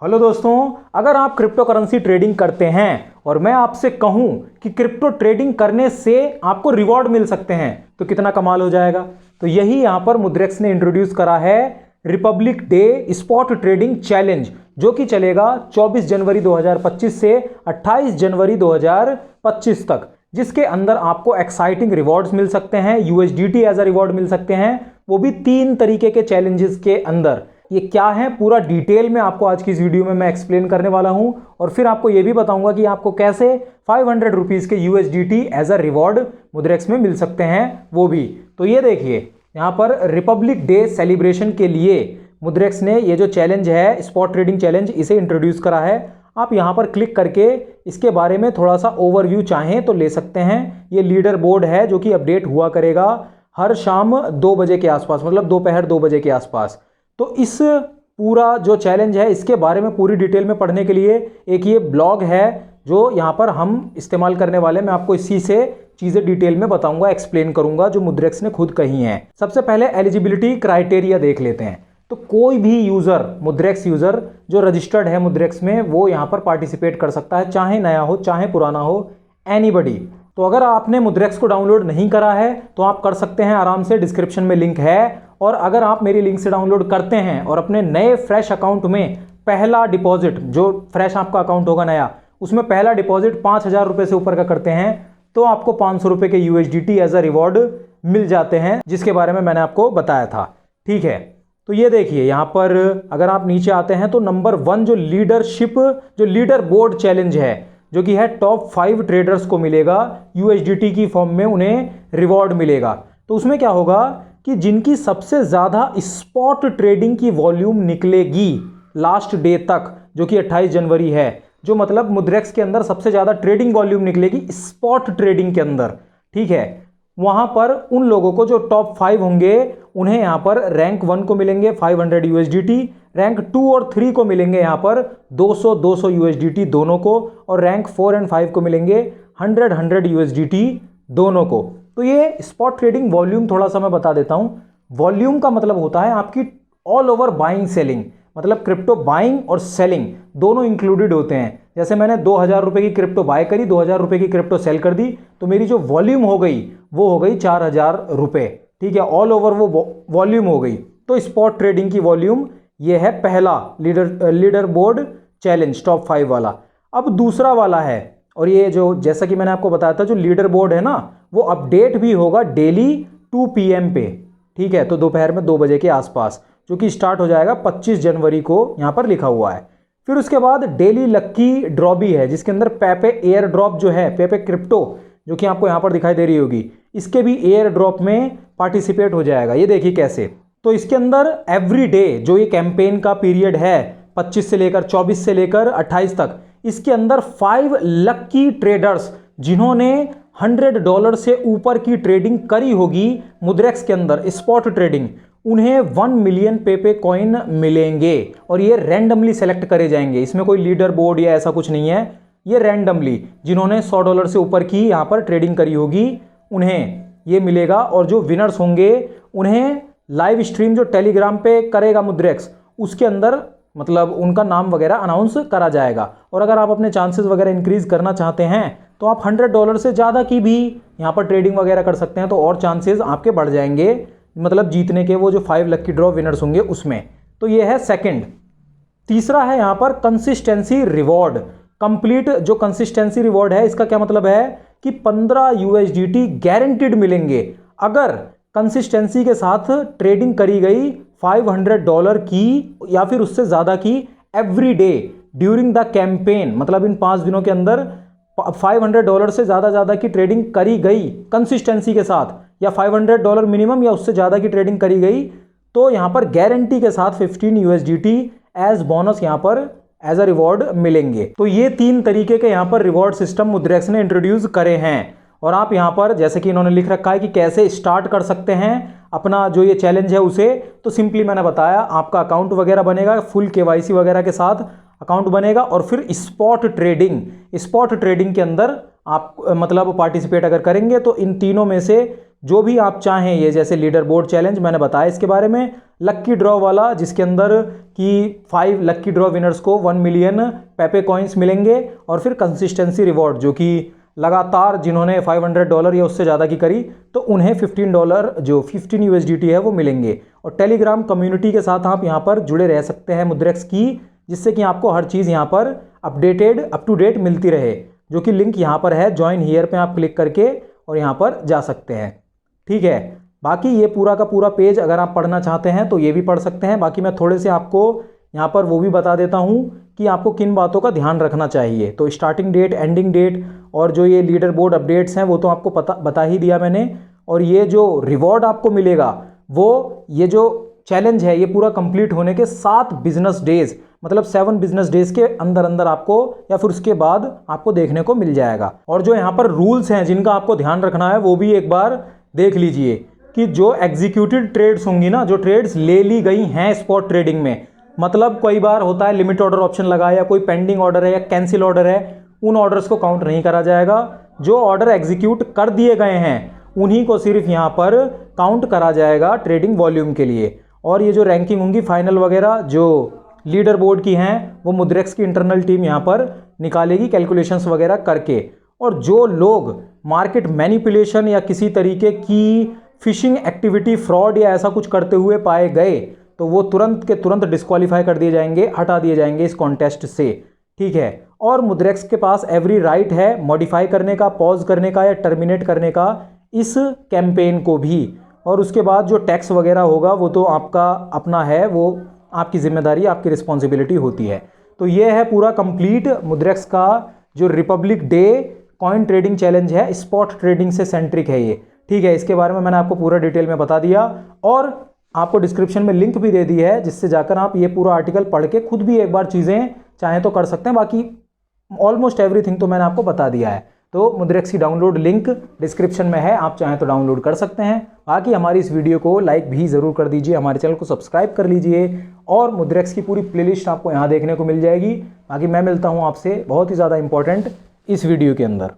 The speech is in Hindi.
हेलो दोस्तों, अगर आप क्रिप्टो करेंसी ट्रेडिंग करते हैं और मैं आपसे कहूं कि क्रिप्टो ट्रेडिंग करने से आपको रिवॉर्ड मिल सकते हैं तो कितना कमाल हो जाएगा। तो यही यहां पर मुद्रेक्स ने इंट्रोड्यूस करा है Republic day spot trading challenge, जो कि चलेगा 24 जनवरी 2025 से 28 जनवरी 2025 तक, जिसके अंदर आपको एक्साइटिंग रिवॉर्ड्स मिल सकते हैं, यूएसडीटी एज अ रिवॉर्ड मिल सकते हैं, वो भी 3 तरीके के चैलेंजेस के अंदर। ये क्या है पूरा डिटेल में आपको आज की इस वीडियो में मैं एक्सप्लेन करने वाला हूं, और फिर आपको ये भी बताऊंगा कि आपको कैसे 500 रुपीज के यूएसडीटी एज अ रिवॉर्ड मुद्रेक्स में मिल सकते हैं वो भी। तो ये देखिए यहां पर रिपब्लिक डे सेलिब्रेशन के लिए मुद्रेक्स ने ये जो चैलेंज है स्पॉट ट्रेडिंग चैलेंज, इसे इंट्रोड्यूस करा है। आप यहां पर क्लिक करके इसके बारे में थोड़ा सा ओवरव्यू चाहें तो ले सकते हैं। ये लीडर बोर्ड है जो कि अपडेट हुआ करेगा हर शाम 2 बजे के आसपास, मतलब दोपहर 2 बजे के आसपास। तो इस पूरा जो चैलेंज है इसके बारे में पूरी डिटेल में पढ़ने के लिए एक ये ब्लॉग है जो यहाँ पर हम इस्तेमाल करने वाले, मैं आपको इसी से चीज़ें डिटेल में बताऊंगा, एक्सप्लेन करूंगा, जो मुद्रेक्स ने खुद कही हैं। सबसे पहले एलिजिबिलिटी क्राइटेरिया देख लेते हैं। तो कोई भी यूज़र, मुद्रेक्स यूज़र जो रजिस्टर्ड है मुद्रेक्स में, वो यहाँ पर पार्टिसिपेट कर सकता है, चाहे नया हो चाहे पुराना हो, एनीबडी। तो अगर आपने मुद्रेक्स को डाउनलोड नहीं करा है तो आप कर सकते हैं आराम से, डिस्क्रिप्शन में लिंक है। और अगर आप मेरी लिंक से डाउनलोड करते हैं और अपने नए फ्रेश अकाउंट में पहला डिपॉजिट, जो फ्रेश आपका अकाउंट होगा नया, उसमें पहला डिपॉजिट 5,000 रुपये से ऊपर का करते हैं तो आपको 500 रुपये के यूएसडीटी एज अ रिवॉर्ड मिल जाते हैं, जिसके बारे में मैंने आपको बताया था। ठीक है, तो ये देखिए यहाँ पर अगर आप नीचे आते हैं तो नंबर 1 जो लीडर बोर्ड चैलेंज है, जो कि है टॉप 5 ट्रेडर्स को मिलेगा यूएसडीटी की फॉर्म में, उन्हें रिवॉर्ड मिलेगा। तो उसमें क्या होगा कि जिनकी सबसे ज़्यादा स्पॉट ट्रेडिंग की वॉल्यूम निकलेगी लास्ट डे तक, जो कि 28 जनवरी है, जो मतलब मुद्रेक्स के अंदर सबसे ज़्यादा ट्रेडिंग वॉल्यूम निकलेगी स्पॉट ट्रेडिंग के अंदर, ठीक है, वहाँ पर उन लोगों को जो टॉप 5 होंगे उन्हें यहाँ पर रैंक 1 को मिलेंगे 500 यूएसडीटी, रैंक 2 और 3 को मिलेंगे यहाँ पर 200 यूएसडीटी दोनों को, और रैंक 4 और 5 को मिलेंगे 100 यूएसडीटी दोनों को। तो ये स्पॉट ट्रेडिंग वॉल्यूम थोड़ा सा मैं बता देता हूँ। वॉल्यूम का मतलब होता है आपकी ऑल ओवर बाइंग सेलिंग, मतलब क्रिप्टो बाइंग और सेलिंग दोनों इंक्लूडेड होते हैं। जैसे मैंने 2,000 रुपये की क्रिप्टो बाय करी, 2,000 रुपये की क्रिप्टो सेल कर दी, तो मेरी जो वॉल्यूम हो गई वो हो गई 4,000 रुपये, ठीक है, ऑल ओवर वो वॉल्यूम हो गई। तो स्पॉट ट्रेडिंग की वॉल्यूम ये है पहला लीडर बोर्ड चैलेंज टॉप 5 वाला। अब दूसरा वाला है, और ये जो जैसा कि मैंने आपको बताया था जो लीडर बोर्ड है ना, वो अपडेट भी होगा डेली 2 PM पे, ठीक है, तो दोपहर में 2 बजे के आसपास, जो कि स्टार्ट हो जाएगा 25 जनवरी को, यहाँ पर लिखा हुआ है। फिर उसके बाद डेली लक्की ड्रॉ भी है, जिसके अंदर पेपे एयर ड्रॉप जो है, पेपे क्रिप्टो जो कि आपको यहाँ पर दिखाई दे रही होगी, इसके भी एयर ड्रॉप में पार्टिसिपेट हो जाएगा। ये देखिए कैसे, तो इसके अंदर एवरी डे जो ये कैंपेन का पीरियड है 25 से लेकर 24 से लेकर 28 तक, इसके अंदर 5 लक्की ट्रेडर्स जिन्होंने $100 से ऊपर की ट्रेडिंग करी होगी मुद्रेक्स के अंदर स्पॉट ट्रेडिंग, उन्हें 1 मिलियन पेपे कॉइन मिलेंगे, और ये रैंडमली सेलेक्ट करे जाएंगे। इसमें कोई लीडर बोर्ड या ऐसा कुछ नहीं है, ये रैंडमली जिन्होंने $100 से ऊपर की यहाँ पर ट्रेडिंग करी होगी उन्हें ये मिलेगा। और जो विनर्स होंगे उन्हें लाइव स्ट्रीम जो टेलीग्राम पे करेगा मुद्रेक्स, उसके अंदर मतलब उनका नाम वगैरह अनाउंस करा जाएगा। और अगर आप अपने चांसेस वगैरह इंक्रीज करना चाहते हैं तो आप $100 से ज़्यादा की भी यहाँ पर ट्रेडिंग वगैरह कर सकते हैं, तो और चांसेस आपके बढ़ जाएंगे, मतलब जीतने के, वो जो 5 लक्की ड्रॉ विनर्स होंगे उसमें। तो ये है सेकंड। तीसरा है यहाँ पर कंसिस्टेंसी रिवॉर्ड। कंप्लीट जो कंसिस्टेंसी रिवॉर्ड है, इसका क्या मतलब है कि 15 यूएसडीटी गारंटीड मिलेंगे अगर कंसिस्टेंसी के साथ ट्रेडिंग करी गई $500 की या फिर उससे ज़्यादा की every day during the campaign, मतलब इन 5 दिनों के अंदर $500 से ज़्यादा की ट्रेडिंग करी गई कंसिस्टेंसी के साथ, या $500 मिनिमम या उससे ज़्यादा की ट्रेडिंग करी गई, तो यहाँ पर गारंटी के साथ 15 यूएसडीटी एज बोनस यहाँ पर एज अ रिवॉर्ड मिलेंगे। तो ये 3 तरीके के यहाँ पर रिवॉर्ड सिस्टम मुद्रेक्स ने इंट्रोड्यूस करे हैं। और आप यहाँ पर जैसे कि इन्होंने लिख रखा है कि कैसे स्टार्ट कर सकते हैं अपना जो ये चैलेंज है उसे, तो सिंपली मैंने बताया, आपका अकाउंट वगैरह बनेगा, फुल केवाईसी वगैरह के साथ अकाउंट बनेगा, और फिर स्पॉट ट्रेडिंग के अंदर आप मतलब पार्टिसिपेट अगर करेंगे तो इन तीनों में से जो भी आप चाहें, ये जैसे लीडर बोर्ड चैलेंज मैंने बताया इसके बारे में, लक्की ड्रॉ वाला जिसके अंदर कि 5 लक्की ड्रॉ विनर्स को 1 मिलियन पेपे कॉइन्स मिलेंगे और फिर कंसिस्टेंसी रिवॉर्ड जो कि लगातार जिन्होंने $500 या उससे ज़्यादा की करी तो उन्हें $15 जो 15 USDT है वो मिलेंगे। और टेलीग्राम कम्युनिटी के साथ आप यहाँ पर जुड़े रह सकते हैं मुद्रेक्स की, जिससे कि आपको हर चीज़ यहाँ पर अपडेटेड अप टू डेट मिलती रहे, जो कि लिंक यहाँ पर है, ज्वाइन हियर पे आप क्लिक करके और यहाँ पर जा सकते हैं। ठीक है, बाकी ये पूरा का पूरा पेज अगर आप पढ़ना चाहते हैं तो ये भी पढ़ सकते हैं। बाकी मैं थोड़े से आपको यहाँ पर वो भी बता देता हूँ कि आपको किन बातों का ध्यान रखना चाहिए। तो स्टार्टिंग डेट, एंडिंग डेट और जो ये लीडर बोर्ड अपडेट्स हैं वो तो आपको बता ही दिया मैंने। और ये जो रिवॉर्ड आपको मिलेगा वो ये जो चैलेंज है ये पूरा कंप्लीट होने के 7 बिजनेस डेज मतलब 7 बिजनेस डेज के अंदर अंदर आपको या फिर उसके बाद आपको देखने को मिल जाएगा। और जो यहाँ पर रूल्स हैं जिनका आपको ध्यान रखना है वो भी एक बार देख लीजिए कि जो एग्जीक्यूटेड ट्रेड्स होंगी ना, जो ट्रेड्स ले ली गई हैं स्पॉट ट्रेडिंग में, मतलब कई बार होता है लिमिट ऑर्डर ऑप्शन लगा या कोई पेंडिंग ऑर्डर है या कैंसिल ऑर्डर है, उन ऑर्डर्स को काउंट नहीं करा जाएगा। जो ऑर्डर एग्जीक्यूट कर दिए गए हैं उन्हीं को सिर्फ यहाँ पर काउंट करा जाएगा ट्रेडिंग वॉल्यूम के लिए। और ये जो रैंकिंग होंगी फाइनल वगैरह जो लीडर बोर्ड की हैं वो मुद्रेक्स की इंटरनल टीम यहाँ पर निकालेगी कैलकुलेशंस वगैरह करके। और जो लोग मार्केट मैनिपुलेशन या किसी तरीके की फिशिंग एक्टिविटी, फ्रॉड या ऐसा कुछ करते हुए पाए गए तो वो तुरंत के तुरंत डिस्क्वालीफाई कर दिए जाएंगे, हटा दिए जाएंगे इस कॉन्टेस्ट से। ठीक है, और मुद्रेक्स के पास एवरी राइट है मॉडिफाई करने का, पॉज करने का या टर्मिनेट करने का इस कैंपेन को भी। और उसके बाद जो टैक्स वगैरह होगा वो तो आपका अपना है, वो आपकी जिम्मेदारी, आपकी रिस्पॉन्सिबिलिटी होती है। तो ये है पूरा कंप्लीट मुद्रेक्स का जो Republic day coin trading challenge है, स्पॉट ट्रेडिंग से सेंट्रिक है ये। ठीक है, इसके बारे में मैंने आपको पूरा डिटेल में बता दिया और आपको डिस्क्रिप्शन में लिंक भी दे दी है जिससे जाकर आप ये पूरा आर्टिकल पढ़ के खुद भी एक बार चीज़ें चाहें तो कर सकते हैं। बाकी ऑलमोस्ट एवरीथिंग तो मैंने आपको बता दिया है। तो मुद्रेक्स की डाउनलोड लिंक डिस्क्रिप्शन में है, आप चाहें तो डाउनलोड कर सकते हैं। बाकी हमारी इस वीडियो को लाइक भी ज़रूर कर दीजिए, हमारे चैनल को सब्सक्राइब कर लीजिए और मुद्रेक्स की पूरी प्लेलिस्ट आपको यहाँ देखने को मिल जाएगी। बाकी मैं मिलता हूँ आपसे बहुत ही ज़्यादा इंपॉर्टेंट इस वीडियो के अंदर।